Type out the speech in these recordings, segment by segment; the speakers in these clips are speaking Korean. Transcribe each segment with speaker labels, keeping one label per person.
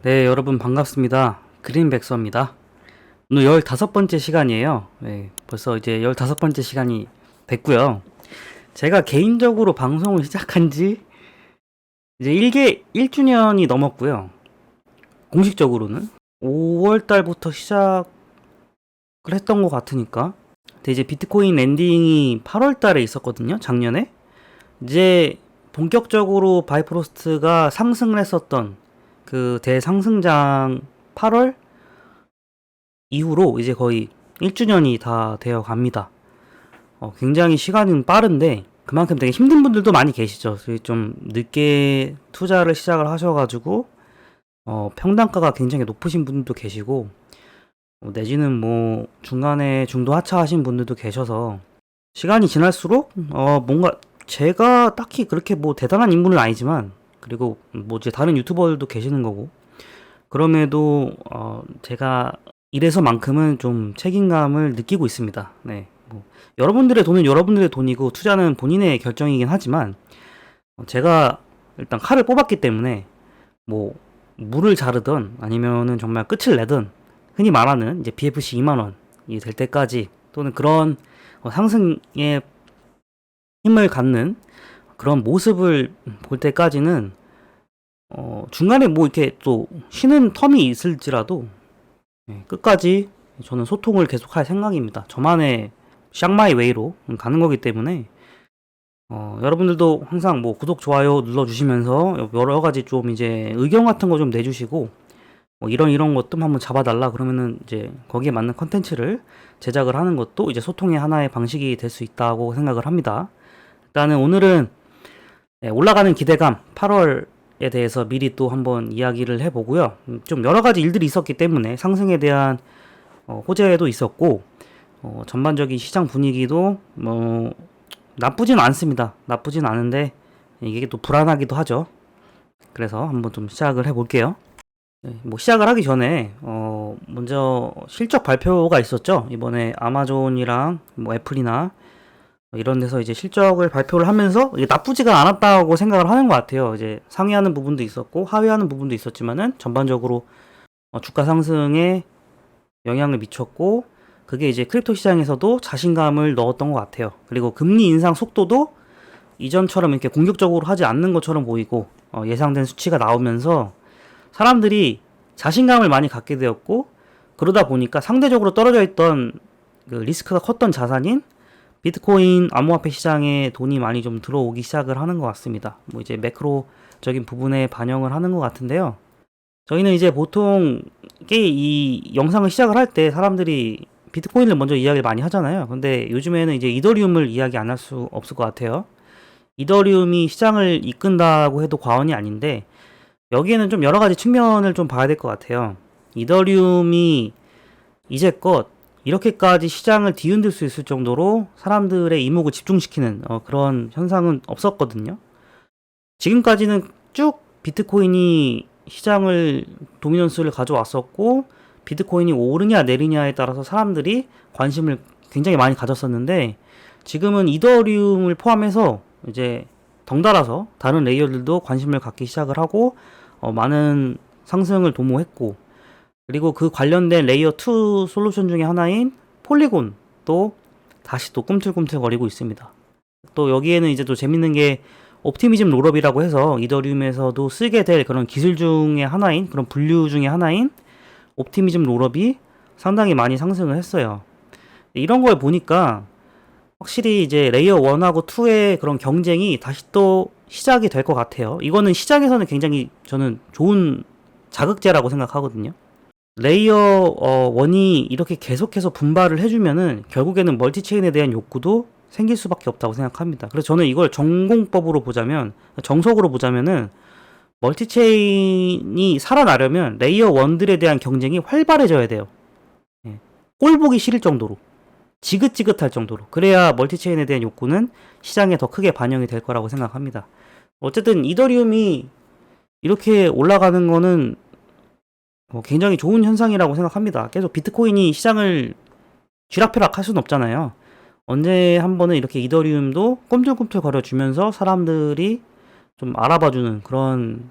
Speaker 1: 네, 여러분 반갑습니다. 그린백서입니다. 오늘 15번째 시간이에요. 네, 벌써 이제 15번째 시간이 됐고요. 제가 개인적으로 방송을 시작한 지 이제 1주년이 넘었고요. 공식적으로는 5월 달부터 시작을 했던 것 같으니까. 근데 이제 비트코인 랜딩이 8월 달에 있었거든요. 작년에. 이제 본격적으로 바이프로스트가 상승을 했었던 그 대상승장 8월 이후로 이제 거의 1주년이 다 되어 갑니다. 굉장히 시간은 빠른데 그만큼 되게 힘든 분들도 많이 계시죠. 좀 늦게 투자를 시작을 하셔가지고 평단가가 굉장히 높으신 분들도 계시고 내지는 뭐 중간에 중도 하차하신 분들도 계셔서 시간이 지날수록 뭔가 제가 딱히 그렇게 뭐 대단한 인물은 아니지만 그리고 뭐 이제 다른 유튜버들도 계시는 거고 그럼에도 제가 이래서만큼은 좀 책임감을 느끼고 있습니다. 네. 뭐 여러분들의 돈은 여러분들의 돈이고 투자는 본인의 결정이긴 하지만 제가 일단 칼을 뽑았기 때문에 뭐 물을 자르든 아니면은 정말 끝을 내든 흔히 말하는 이제 BFC 2만 원이 될 때까지 또는 그런 상승의 힘을 갖는 그런 모습을 볼 때까지는 중간에 뭐 이렇게 또 쉬는 텀이 있을지라도 끝까지 저는 소통을 계속할 생각입니다. 저만의 샹마이 웨이로 가는 거기 때문에 여러분들도 항상 뭐 구독 좋아요 눌러주시면서 여러 가지 좀 이제 의견 같은 거 좀 내주시고 뭐 이런 것도 한번 잡아달라 그러면은 이제 거기에 맞는 컨텐츠를 제작을 하는 것도 이제 소통의 하나의 방식이 될 수 있다고 생각을 합니다. 일단은 오늘은 올라가는 기대감 8월에 대해서 미리 또 한번 이야기를 해보고요. 좀 여러 가지 일들이 있었기 때문에 상승에 대한 호재도 있었고 전반적인 시장 분위기도 뭐 나쁘진 않습니다. 나쁘진 않은데 이게 또 불안하기도 하죠. 그래서 한번 좀 시작을 해볼게요. 네, 뭐 시작을 하기 전에 먼저 실적 발표가 있었죠. 이번에 아마존이랑 뭐 애플이나 이런 데서 이제 실적을 발표를 하면서 이게 나쁘지가 않았다고 생각을 하는 것 같아요. 이제 상회하는 부분도 있었고 하회하는 부분도 있었지만은 전반적으로 주가 상승에 영향을 미쳤고 그게 이제 크립토 시장에서도 자신감을 넣었던 것 같아요. 그리고 금리 인상 속도도 이전처럼 이렇게 공격적으로 하지 않는 것처럼 보이고 예상된 수치가 나오면서 사람들이 자신감을 많이 갖게 되었고 그러다 보니까 상대적으로 떨어져 있던 그 리스크가 컸던 자산인 비트코인 암호화폐 시장에 돈이 많이 좀 들어오기 시작을 하는 것 같습니다. 뭐 이제 매크로적인 부분에 반영을 하는 것 같은데요. 저희는 이제 보통 이 영상을 시작을 할 때 사람들이 비트코인을 먼저 이야기를 많이 하잖아요. 근데 요즘에는 이제 이더리움을 이야기 안 할 수 없을 것 같아요. 이더리움이 시장을 이끈다고 해도 과언이 아닌데 여기에는 좀 여러 가지 측면을 좀 봐야 될 것 같아요. 이더리움이 이제껏 이렇게까지 시장을 뒤흔들 수 있을 정도로 사람들의 이목을 집중시키는 그런 현상은 없었거든요. 지금까지는 쭉 비트코인이 시장을 도미넌스를 가져왔었고 비트코인이 오르냐 내리냐에 따라서 사람들이 관심을 굉장히 많이 가졌었는데 지금은 이더리움을 포함해서 이제 덩달아서 다른 레이어들도 관심을 갖기 시작을 하고 많은 상승을 도모했고 그리고 그 관련된 레이어 2 솔루션 중에 하나인 폴리곤도 다시 또 꿈틀꿈틀거리고 있습니다. 또 여기에는 이제 또 재밌는 게 옵티미즘 롤업이라고 해서 이더리움에서도 쓰게 될 그런 기술 중에 하나인 그런 분류 중에 하나인 옵티미즘 롤업이 상당히 많이 상승을 했어요. 이런 걸 보니까 확실히 이제 레이어 1하고 2의 그런 경쟁이 다시 또 시작이 될 것 같아요. 이거는 시장에서는 굉장히 저는 좋은 자극제라고 생각하거든요. 레이어 1이 이렇게 계속해서 분발을 해주면은 결국에는 멀티체인에 대한 욕구도 생길 수밖에 없다고 생각합니다. 그래서 저는 이걸 전공법으로 보자면 정석으로 보자면은 멀티체인이 살아나려면 레이어 1들에 대한 경쟁이 활발해져야 돼요. 예. 꼴 보기 싫을 정도로 지긋지긋할 정도로 그래야 멀티체인에 대한 욕구는 시장에 더 크게 반영이 될 거라고 생각합니다. 어쨌든 이더리움이 이렇게 올라가는 거는 굉장히 좋은 현상이라고 생각합니다. 계속 비트코인이 시장을 쥐락펴락 할 수는 없잖아요. 언제 한 번은 이렇게 이더리움도 꿈틀꿈틀 거려주면서 사람들이 좀 알아봐주는 그런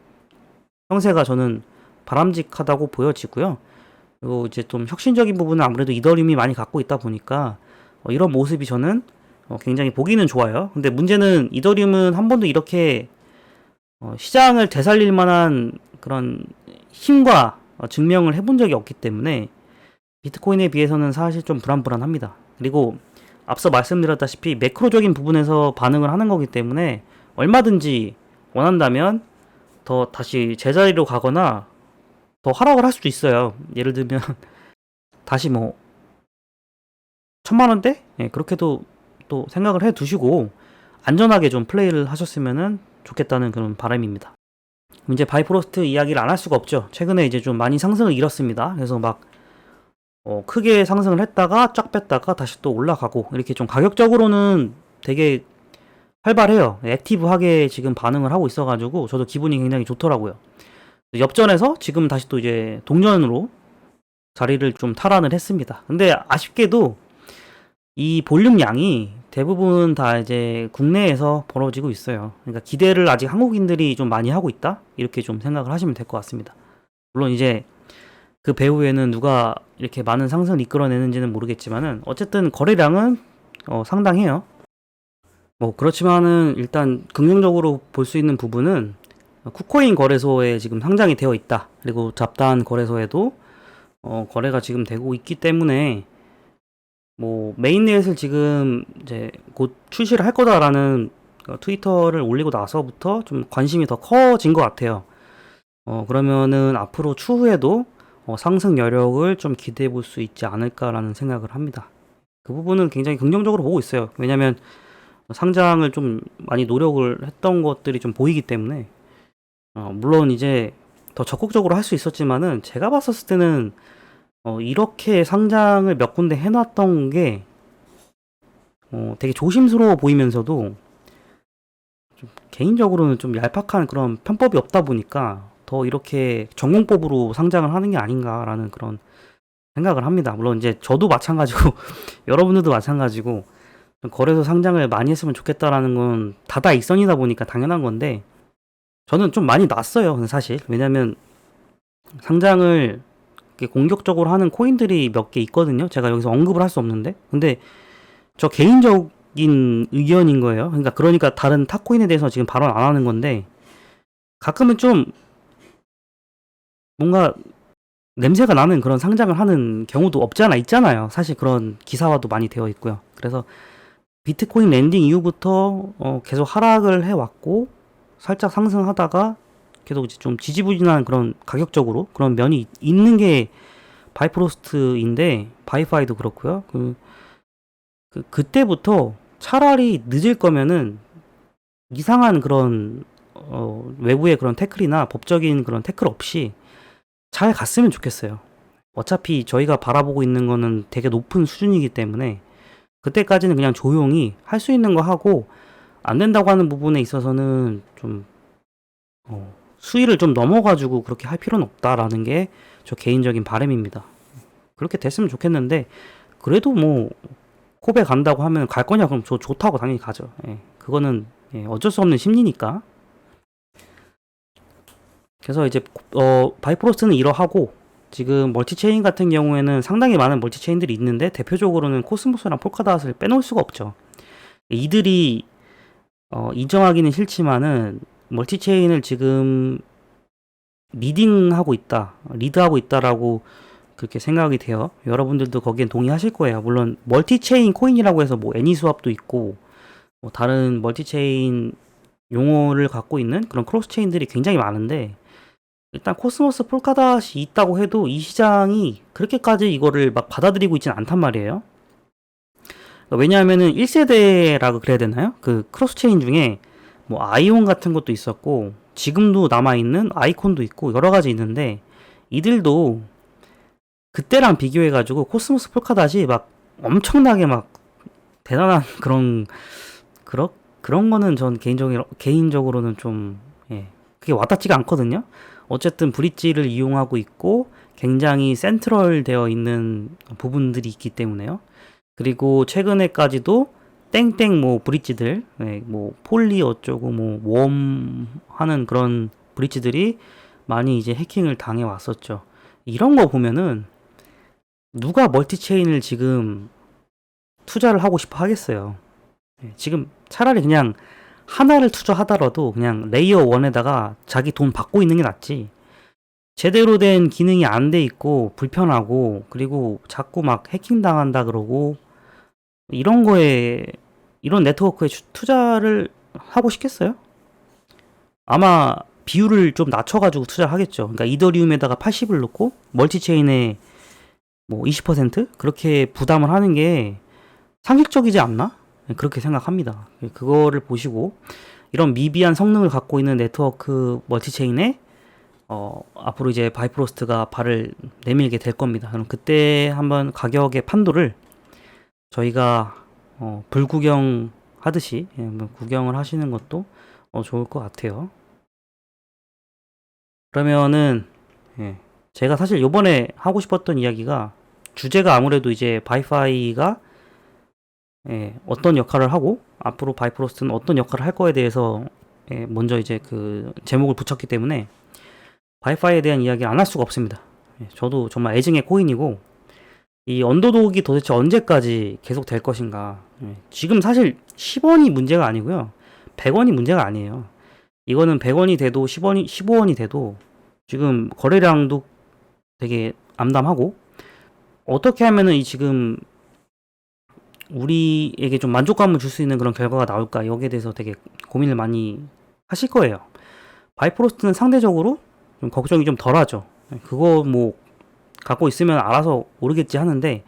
Speaker 1: 형세가 저는 바람직하다고 보여지고요. 그리고 이제 좀 혁신적인 부분은 아무래도 이더리움이 많이 갖고 있다 보니까 이런 모습이 저는 굉장히 보기는 좋아요. 근데 문제는 이더리움은 한 번도 이렇게 시장을 되살릴 만한 그런 힘과 증명을 해본 적이 없기 때문에 비트코인에 비해서는 사실 좀 불안불안합니다. 그리고 앞서 말씀드렸다시피 매크로적인 부분에서 반응을 하는 거기 때문에 얼마든지 원한다면 더 다시 제자리로 가거나 더 하락을 할 수도 있어요. 예를 들면 다시 뭐 1000만원대? 예, 그렇게도 또 생각을 해 두시고 안전하게 좀 플레이를 하셨으면 좋겠다는 그런 바람입니다. 이제 바이프로스트 이야기를 안 할 수가 없죠. 최근에 이제 좀 많이 상승을 잃었습니다. 그래서 막 크게 상승을 했다가 쫙 뺐다가 다시 또 올라가고 이렇게 좀 가격적으로는 되게 활발해요. 액티브하게 지금 반응을 하고 있어가지고 저도 기분이 굉장히 좋더라고요. 엽전에서 지금 다시 또 이제 동전으로 자리를 좀 탈환을 했습니다. 근데 아쉽게도 이 볼륨량이 대부분 다 이제 국내에서 벌어지고 있어요. 그러니까 기대를 아직 한국인들이 좀 많이 하고 있다? 이렇게 좀 생각을 하시면 될 것 같습니다. 물론 이제 그 배후에는 누가 이렇게 많은 상승을 이끌어내는지는 모르겠지만은 어쨌든 거래량은 상당해요. 뭐 그렇지만은 일단 긍정적으로 볼 수 있는 부분은 쿠코인 거래소에 지금 상장이 되어 있다. 그리고 잡다한 거래소에도 거래가 지금 되고 있기 때문에 뭐 메인넷을 지금 이제 곧 출시를 할 거다라는 트위터를 올리고 나서부터 좀 관심이 더 커진 것 같아요. 그러면은 앞으로 추후에도 상승 여력을 좀 기대해 볼 수 있지 않을까라는 생각을 합니다. 그 부분은 굉장히 긍정적으로 보고 있어요. 왜냐면 상장을 좀 많이 노력을 했던 것들이 좀 보이기 때문에 물론 이제 더 적극적으로 할 수 있었지만은 제가 봤었을 때는 이렇게 상장을 몇 군데 해놨던 게 되게 조심스러워 보이면서도 좀 개인적으로는 좀 얄팍한 그런 편법이 없다 보니까 더 이렇게 전공법으로 상장을 하는 게 아닌가라는 그런 생각을 합니다. 물론 이제 저도 마찬가지고 여러분들도 마찬가지고 거래소 상장을 많이 했으면 좋겠다라는 건 다다익선이다 보니까 당연한 건데 저는 좀 많이 놨어요. 사실 왜냐면 상장을 이렇게 공격적으로 하는 코인들이 몇 개 있거든요. 제가 여기서 언급을 할 수 없는데 근데 저 개인적인 의견인 거예요. 그러니까 다른 타 코인에 대해서 지금 발언 안 하는 건데 가끔은 좀 뭔가 냄새가 나는 그런 상장을 하는 경우도 없지 않아 있잖아요. 사실 그런 기사화도 많이 되어 있고요. 그래서 비트코인 랜딩 이후부터 계속 하락을 해왔고 살짝 상승하다가 계속 이제 좀 지지부진한 그런 가격적으로 그런 면이 있는 게 바이프로스트인데 바이파이도 그렇고요. 그때부터 차라리 늦을 거면은 이상한 그런 외부의 그런 태클이나 법적인 그런 태클 없이 잘 갔으면 좋겠어요. 어차피 저희가 바라보고 있는 거는 되게 높은 수준이기 때문에 그때까지는 그냥 조용히 할 수 있는 거 하고 안 된다고 하는 부분에 있어서는 좀 수위를 좀 넘어가지고 그렇게 할 필요는 없다라는 게 저 개인적인 바람입니다. 그렇게 됐으면 좋겠는데 그래도 뭐 코베 간다고 하면 갈 거냐 그럼 저 좋다고 당연히 가죠. 예, 그거는 어쩔 수 없는 심리니까. 그래서 이제 바이프로스트는 이러하고 지금 멀티체인 같은 경우에는 상당히 많은 멀티체인들이 있는데 대표적으로는 코스모스랑 폴카닷을 빼놓을 수가 없죠. 이들이 인정하기는 싫지만은 멀티체인을 지금 리딩하고 있다, 리드하고 있다라고 그렇게 생각이 돼요. 여러분들도 거기엔 동의하실 거예요. 물론 멀티체인 코인이라고 해서 뭐 애니스왑도 있고 뭐 다른 멀티체인 용어를 갖고 있는 그런 크로스체인들이 굉장히 많은데 일단 코스모스 폴카닷이 있다고 해도 이 시장이 그렇게까지 이거를 막 받아들이고 있진 않단 말이에요. 왜냐하면은 1세대라고 그래야 되나요? 그 크로스체인 중에 뭐 아이온 같은 것도 있었고 지금도 남아있는 아이콘도 있고 여러 가지 있는데 이들도 그때랑 비교해가지고 코스모스 폴카닷이 막 엄청나게 막 대단한 그런 거는 전 개인적으로는 좀 그게 와닿지가 않거든요. 어쨌든 브릿지를 이용하고 있고 굉장히 센트럴 되어 있는 부분들이 있기 때문에요. 그리고 최근에까지도 땡땡 뭐 브릿지들 뭐 폴리 어쩌고 뭐 웜 하는 그런 브릿지들이 많이 이제 해킹을 당해 왔었죠. 이런 거 보면은 누가 멀티체인을 지금 투자를 하고 싶어 하겠어요. 지금 차라리 그냥 하나를 투자하더라도 그냥 레이어 1에다가 자기 돈 받고 있는 게 낫지. 제대로 된 기능이 안 돼 있고 불편하고 그리고 자꾸 막 해킹 당한다 그러고 이런 거에 이런 네트워크에 투자를 하고 싶겠어요? 아마 비율을 좀 낮춰가지고 투자를 하겠죠. 그러니까 이더리움에다가 80을 넣고 멀티체인에 뭐 20% 그렇게 부담을 하는 게 상식적이지 않나? 그렇게 생각합니다. 그거를 보시고 이런 미비한 성능을 갖고 있는 네트워크 멀티체인에 앞으로 이제 바이프로스트가 발을 내밀게 될 겁니다. 그럼 그때 한번 가격의 판도를 저희가 불구경 하듯이 한번 구경을 하시는 것도 좋을 것 같아요. 그러면은 제가 사실 요번에 하고 싶었던 이야기가 주제가 아무래도 이제 바이파이가 어떤 역할을 하고 앞으로 바이프로스트는 어떤 역할을 할 거에 대해서 먼저 이제 그 제목을 붙였기 때문에 바이파이에 대한 이야기를 안 할 수가 없습니다. 저도 정말 애증의 코인이고 이 언더독이 도대체 언제까지 계속 될 것인가. 지금 사실 10원이 문제가 아니고요. 100원이 문제가 아니에요. 이거는 100원이 돼도 10원이 15원이 돼도 지금 거래량도 되게 암담하고 어떻게 하면은 이 지금 우리에게 좀 만족감을 줄 수 있는 그런 결과가 나올까 여기에 대해서 되게 고민을 많이 하실 거예요. 바이프로스트는 상대적으로 좀 걱정이 좀 덜하죠. 그거 뭐 갖고 있으면 알아서 오르겠지 하는데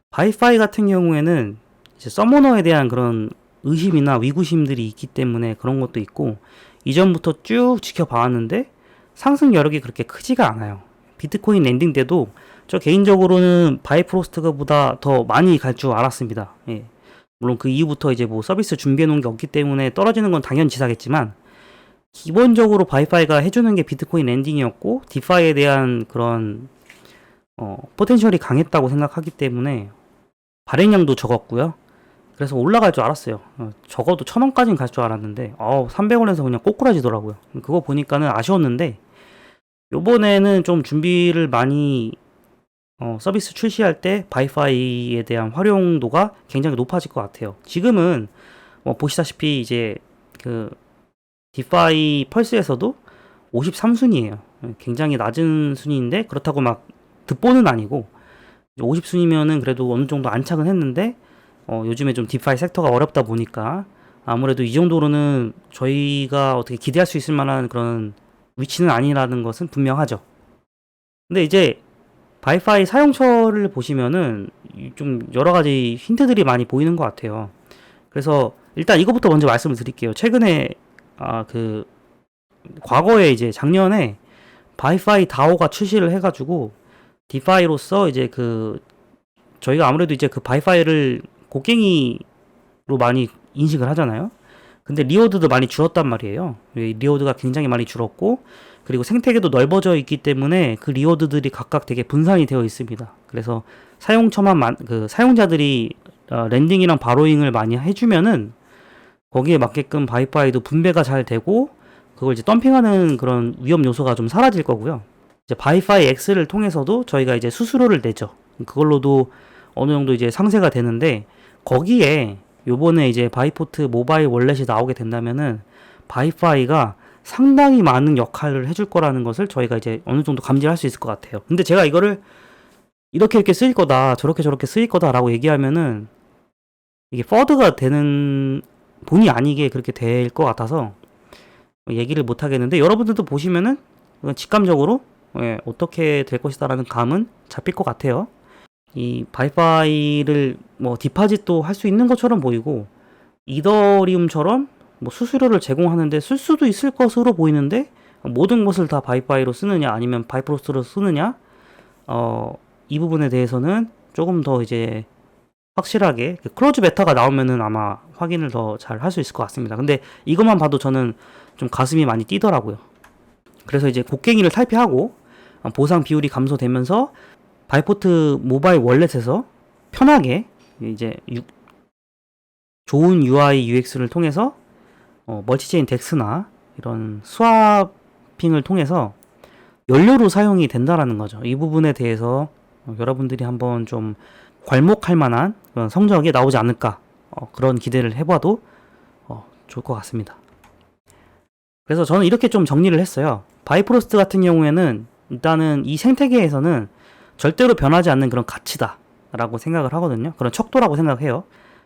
Speaker 1: 바이파이 같은 경우에는 이제 서머너에 대한 그런 의심이나 위구심들이 있기 때문에 그런 것도 있고 이전부터 쭉 지켜봐왔는데 상승 여력이 그렇게 크지가 않아요. 비트코인 랜딩 때도 저 개인적으로는 바이프로스트보다 더 많이 갈 줄 알았습니다. 물론 그 이후부터 이제 뭐 서비스 준비해 놓은 게 없기 때문에 떨어지는 건 당연지사겠지만 기본적으로 바이파이가 해주는 게 비트코인 랜딩이었고 디파이에 대한 그런 포텐셜이 강했다고 생각하기 때문에 발행량도 적었고요. 그래서 올라갈 줄 알았어요. 적어도 1000원까지는 갈 줄 알았는데 300원에서 그냥 꼬꾸라지더라고요. 그거 보니까는 아쉬웠는데 요번에는 좀 준비를 많이 서비스 출시할 때 바이파이에 대한 활용도가 굉장히 높아질 것 같아요. 지금은 보시다시피 이제 그 디파이 펄스에서도 53순위예요. 굉장히 낮은 순위인데 그렇다고 막 득보는 아니고 50순위면은 그래도 어느 정도 안착은 했는데 요즘에 좀 디파이 섹터가 어렵다 보니까 아무래도 이 정도로는 저희가 어떻게 기대할 수 있을 만한 그런 위치는 아니라는 것은 분명하죠. 근데 이제 바이파이 사용처를 보시면은 좀 여러 가지 힌트들이 많이 보이는 것 같아요. 그래서 일단 이것부터 먼저 말씀을 드릴게요. 최근에 그 과거에 이제 작년에 바이파이 다오가 출시를 해가지고 디파이로서 이제 그 저희가 아무래도 이제 그 바이파이를 곡괭이로 많이 인식을 하잖아요. 근데 리워드도 많이 줄었단 말이에요. 리워드가 굉장히 많이 줄었고 그리고 생태계도 넓어져 있기 때문에 그 리워드들이 각각 되게 분산이 되어 있습니다. 그래서 사용처만 그 사용자들이 랜딩이랑 바로잉을 많이 해주면은 거기에 맞게끔 바이파이도 분배가 잘 되고 그걸 이제 덤핑하는 그런 위험 요소가 좀 사라질 거고요. 이제 바이파이 X를 통해서도 저희가 이제 수수료를 내죠. 그걸로도 어느 정도 이제 상세가 되는데 거기에 요번에 이제 바이포트 모바일 월렛이 나오게 된다면은 바이파이가 상당히 많은 역할을 해줄 거라는 것을 저희가 이제 어느 정도 감지할 수 있을 것 같아요. 근데 제가 이거를 이렇게 쓰일 거다, 저렇게 쓰일 거다라고 얘기하면은 이게 퍼드가 되는 본의 아니게 그렇게 될 것 같아서 얘기를 못 하겠는데 여러분들도 보시면은 직감적으로 어떻게 될 것이다라는 감은 잡힐 것 같아요. 이 바이파이를 뭐 디파짓도 할 수 있는 것처럼 보이고 이더리움처럼 뭐 수수료를 제공하는데 쓸 수도 있을 것으로 보이는데 모든 것을 다 바이파이로 쓰느냐 아니면 바이프로스트로 쓰느냐 이 부분에 대해서는 조금 더 이제 확실하게 클로즈 베타가 나오면은 아마 확인을 더 잘 할 수 있을 것 같습니다. 근데 이것만 봐도 저는 좀 가슴이 많이 뛰더라고요. 그래서 이제 곡괭이를 탈피하고 보상 비율이 감소되면서 바이포트 모바일 월렛에서 편하게 이제 좋은 UI UX를 통해서 멀티체인 덱스나 이런 스와핑을 통해서 연료로 사용이 된다라는 거죠. 이 부분에 대해서 여러분들이 한번 좀 괄목할 만한 그런 성적이 나오지 않을까, 그런 기대를 해봐도 좋을 것 같습니다. 그래서 저는 이렇게 좀 정리를 했어요. 바이프로스트 같은 경우에는 일단은 이 생태계에서는 절대로 변하지 않는 그런 가치다 라고 생각을 하거든요. 그런 척도라고 생각해요.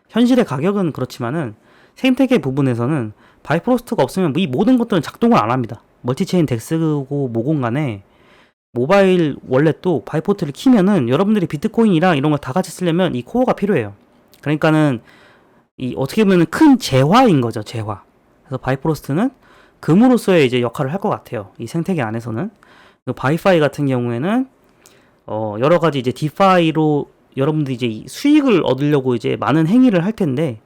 Speaker 1: 현실의 가격은 그렇지만은 생태계 부분에서는 바이프로스트가 없으면 이 모든 것들은 작동을 안 합니다. 멀티체인 덱스고 뭐건 간에 모바일 월렛도 바이포트를 키면은 여러분들이 비트코인이랑 이런 거 다 같이 쓰려면 이 코어가 필요해요. 그러니까는 이 어떻게 보면 큰 재화인 거죠, 재화. 그래서 바이프로스트는 금으로서의 이제 역할을 할 것 같아요. 이 생태계 안에서는. 바이파이 같은 경우에는 여러 가지 이제 디파이로 여러분들이 이제 수익을 얻으려고 이제 많은 행위를 할 텐데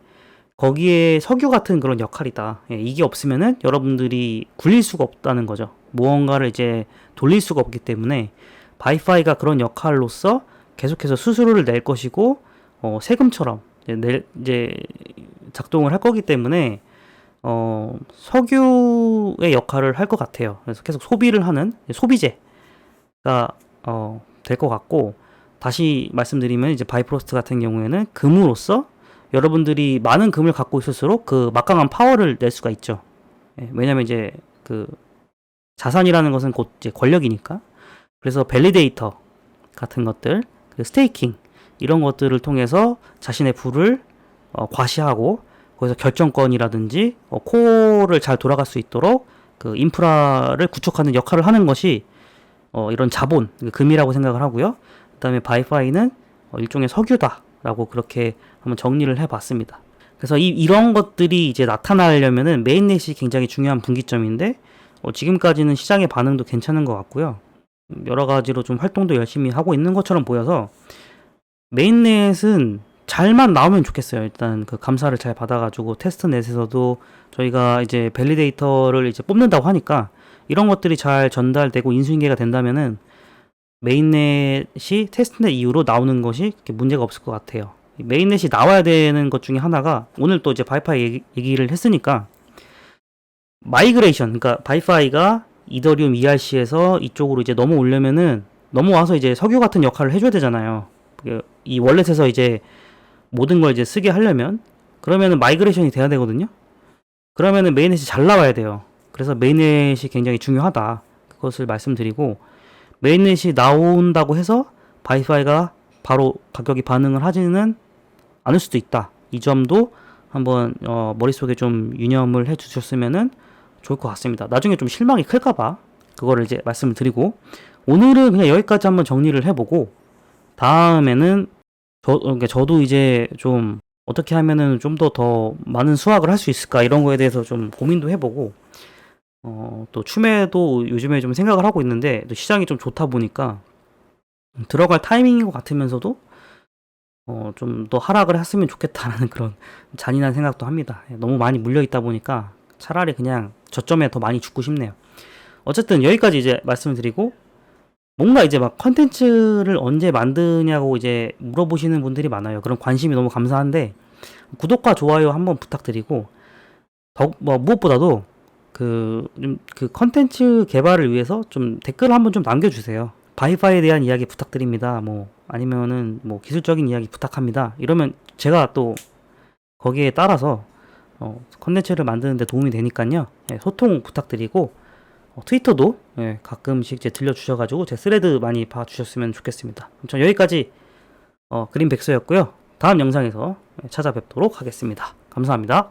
Speaker 1: 거기에 석유 같은 그런 역할이다. 예, 이게 없으면은 여러분들이 굴릴 수가 없다는 거죠. 무언가를 이제 돌릴 수가 없기 때문에 바이파이가 그런 역할로서 계속해서 수수료를 낼 것이고 세금처럼 이제 작동을 할 거기 때문에 석유의 역할을 할 것 같아요. 그래서 계속 소비를 하는 소비재가 될 것 같고, 다시 말씀드리면 이제 바이프로스트 같은 경우에는 금으로서 여러분들이 많은 금을 갖고 있을수록 그 막강한 파워를 낼 수가 있죠. 예, 왜냐면 이제 그 자산이라는 것은 곧 이제 권력이니까. 그래서 밸리데이터 같은 것들, 스테이킹 이런 것들을 통해서 자신의 부를 과시하고 거기서 결정권이라든지 코어를 잘 돌아갈 수 있도록 그 인프라를 구축하는 역할을 하는 것이 이런 자본, 금이라고 생각을 하고요. 그 다음에 바이파이는 일종의 석유다라고 그렇게 한번 정리를 해봤습니다. 그래서 이런 것들이 이제 나타나려면은 메인넷이 굉장히 중요한 분기점인데 지금까지는 시장의 반응도 괜찮은 것 같고요. 여러 가지로 좀 활동도 열심히 하고 있는 것처럼 보여서 메인넷은 잘만 나오면 좋겠어요. 일단 그 감사를 잘 받아가지고 테스트넷에서도 저희가 이제 밸리데이터를 이제 뽑는다고 하니까 이런 것들이 잘 전달되고 인수인계가 된다면은 메인넷이 테스트넷 이후로 나오는 것이 그렇게 문제가 없을 것 같아요. 메인넷이 나와야 되는 것 중에 하나가 오늘 또 이제 바이파이 얘기를 했으니까 마이그레이션, 그러니까 바이파이가 이더리움 ERC에서 이쪽으로 이제 넘어오려면은 넘어와서 이제 석유 같은 역할을 해줘야 되잖아요. 이 월렛에서 이제 모든 걸 이제 쓰게 하려면 그러면은 마이그레이션이 돼야 되거든요. 그러면은 메인넷이 잘 나와야 돼요. 그래서 메인넷이 굉장히 중요하다. 그것을 말씀드리고 메인넷이 나온다고 해서 바이파이가 바로 가격이 반응을 하지는 않을 수도 있다. 이 점도 한번 머릿속에 좀 유념을 해 주셨으면은 좋을 것 같습니다. 나중에 좀 실망이 클까봐 그거를 이제 말씀을 드리고 오늘은 그냥 여기까지 한번 정리를 해보고 다음에는 그러니까 저도 이제 좀 어떻게 하면은 좀 더 많은 수확을 할 수 있을까 이런 거에 대해서 좀 고민도 해보고 또 추매도 요즘에 좀 생각을 하고 있는데 또 시장이 좀 좋다 보니까 들어갈 타이밍인 것 같으면서도 좀 더 하락을 했으면 좋겠다라는 그런 잔인한 생각도 합니다. 너무 많이 물려 있다 보니까 차라리 그냥 저점에 더 많이 죽고 싶네요. 어쨌든 여기까지 이제 말씀을 드리고 뭔가 이제 막 컨텐츠를 언제 만드냐고 이제 물어보시는 분들이 많아요. 그런 관심이 너무 감사한데 구독과 좋아요 한번 부탁드리고 무엇보다도 그 컨텐츠 개발을 위해서 좀 댓글을 한번 좀 남겨주세요. 바이파이에 대한 이야기 부탁드립니다. 뭐 아니면은 뭐 기술적인 이야기 부탁합니다. 이러면 제가 또 거기에 따라서 컨텐츠를 만드는데 도움이 되니까요. 예, 소통 부탁드리고 트위터도 가끔씩 이제 들려주셔가지고 제 스레드 많이 봐주셨으면 좋겠습니다. 전 여기까지 그린백서였고요. 다음 영상에서 찾아뵙도록 하겠습니다. 감사합니다.